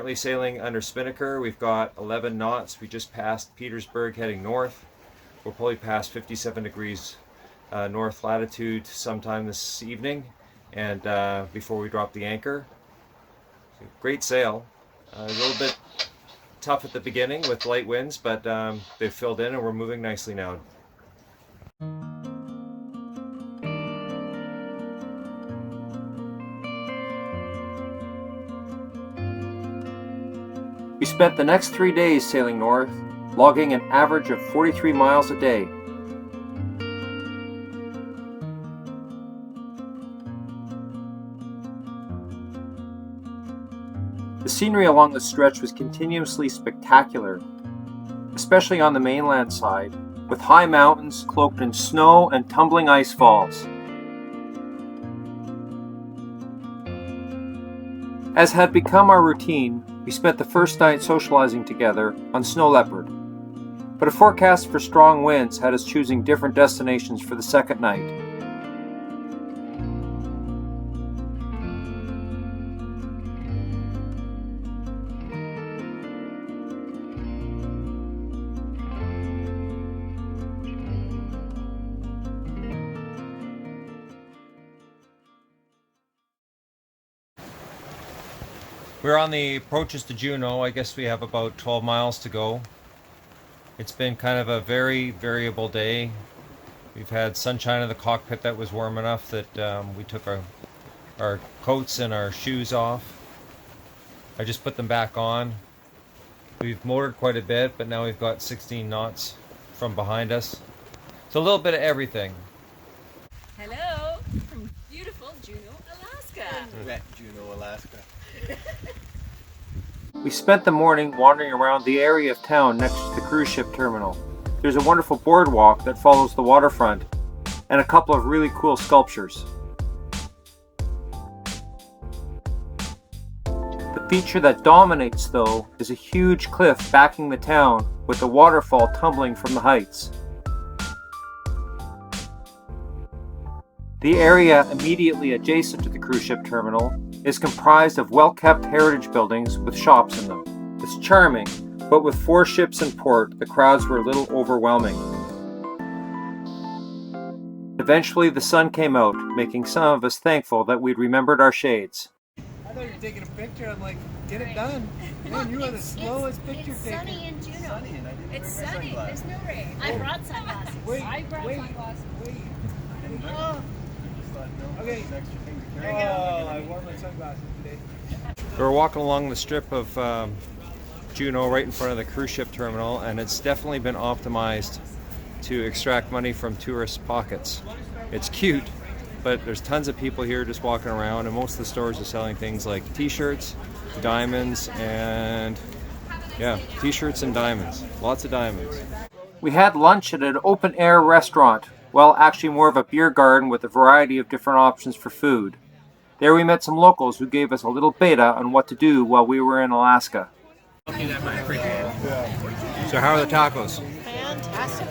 currently sailing under spinnaker. We've got 11 knots. We just passed Petersburg heading north. We'll probably pass 57 degrees north latitude sometime this evening, and before we drop the anchor. Great sail. A little bit tough at the beginning with light winds, but they've filled in and we're moving nicely now. We spent the next 3 days sailing north, logging an average of 43 miles a day. The scenery along the stretch was continuously spectacular, especially on the mainland side, with high mountains cloaked in snow and tumbling ice falls. As had become our routine, we spent the first night socializing together on Snow Leopard, but a forecast for strong winds had us choosing different destinations for the second night. We're on the approaches to Juneau. I guess we have about 12 miles to go. It's been kind of a very variable day. We've had sunshine in the cockpit that was warm enough that we took our coats and our shoes off. I just put them back on. We've motored quite a bit, but now we've got 16 knots from behind us. So a little bit of everything. Hello from beautiful Juneau, Alaska. Wet Juneau, Alaska. We spent the morning wandering around the area of town next to the cruise ship terminal. There's a wonderful boardwalk that follows the waterfront and a couple of really cool sculptures. The feature that dominates, though, is a huge cliff backing the town with a waterfall tumbling from the heights. The area immediately adjacent to the cruise ship terminal is comprised of well-kept heritage buildings with shops in them. It's charming, but with 4 ships in port, the crowds were a little overwhelming. Eventually the sun came out, making some of us thankful that we'd remembered our shades. I thought you were taking a picture. I'm like, get it done. Man, you are the slowest picture taker. It's sunny in Juneau. Sunny, and I didn't It's bring my sunny, sunglasses. there's no rain. I brought sunglasses. Wait, I brought wait, sunglasses. wait. Oh, I just thought, no, Okay. that's an extra thing to There carry. you go. Oh, I wore my sunglasses today. We're walking along the strip of Juneau right in front of the cruise ship terminal, and it's definitely been optimized to extract money from tourists' pockets. It's cute, but there's tons of people here just walking around, and most of the stores are selling things like t-shirts, diamonds, and t-shirts and diamonds. Lots of diamonds. We had lunch at an open-air restaurant. Well, actually more of a beer garden with a variety of different options for food. There we met some locals who gave us a little beta on what to do while we were in Alaska. So how are the tacos? fantastic.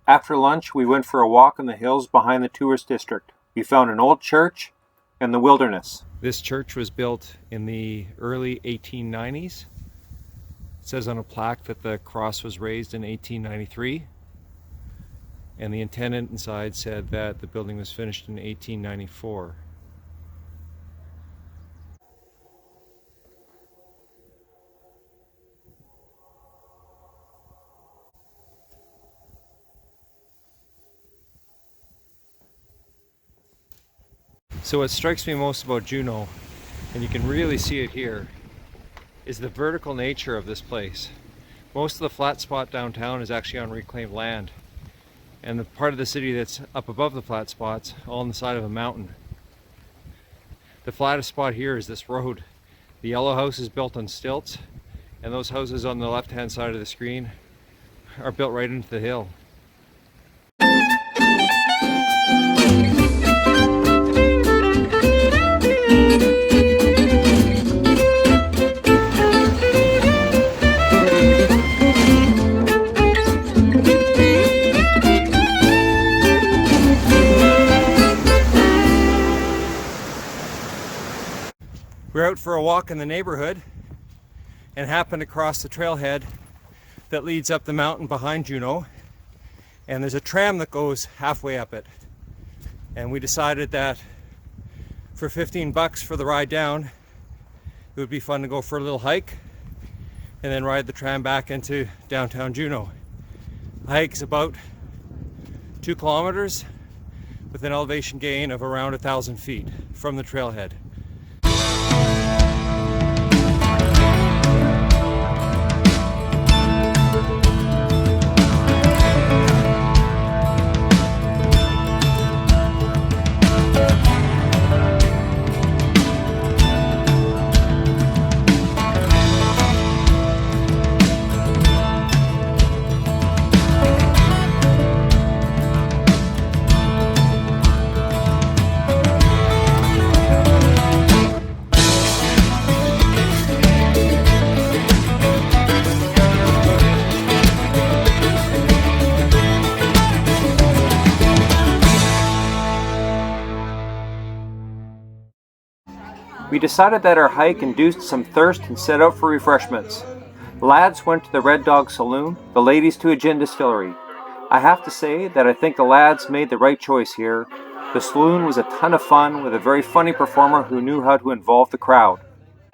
After lunch, we went for a walk in the hills behind the tourist district. We found an old church and the wilderness. This church was built in the early 1890s. It says on a plaque that the cross was raised in 1893. And the intendant inside said that the building was finished in 1894. So what strikes me most about Juneau, and you can really see it here, is the vertical nature of this place. Most of the flat spot downtown is actually on reclaimed land. And the part of the city that's up above the flat spots, all on the side of a mountain. The flattest spot here is this road. The yellow house is built on stilts, and those houses on the left-hand side of the screen are built right into the hill. We're out for a walk in the neighborhood and happened across the trailhead that leads up the mountain behind Juneau, and there's a tram that goes halfway up it, and we decided that for 15 bucks for the ride down, it would be fun to go for a little hike and then ride the tram back into downtown Juneau. The hike is about 2 kilometers with an elevation gain of around 1,000 feet from the trailhead. We decided that our hike induced some thirst and set out for refreshments. The lads went to the Red Dog Saloon, the ladies to a gin distillery. I have to say that I think the lads made the right choice here. The saloon was a ton of fun with a very funny performer who knew how to involve the crowd.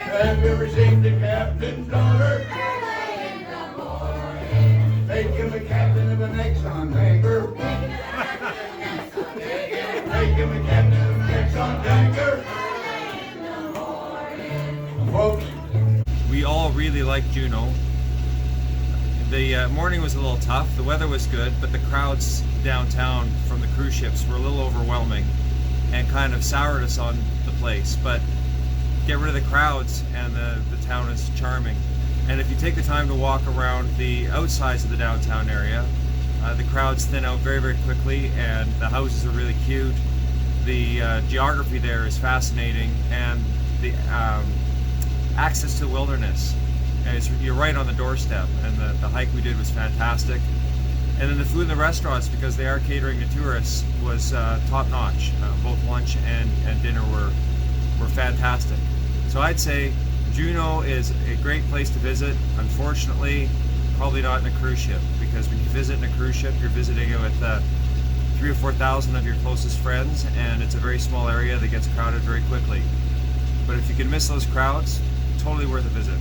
Have you ever seen the captain's daughter? Early in the morning. Make him the captain of the next on tanker. Make him the captain of the next on tanker. Folks. We all really liked Juneau. The morning was a little tough, the weather was good, but the crowds downtown from the cruise ships were a little overwhelming and kind of soured us on the place. But get rid of the crowds and the town is charming. And if you take the time to walk around the outsides of the downtown area, the crowds thin out very, very quickly, and the houses are really cute. The geography there is fascinating, and the access to the wilderness. You're right on the doorstep, and the hike we did was fantastic. And then the food in the restaurants, because they are catering to tourists, was top-notch. Both lunch and dinner were fantastic. So I'd say Juneau is a great place to visit. Unfortunately, probably not in a cruise ship, because when you visit in a cruise ship, you're visiting it with 3,000 or 4,000 of your closest friends, and it's a very small area that gets crowded very quickly. But if you can miss those crowds, totally worth a visit.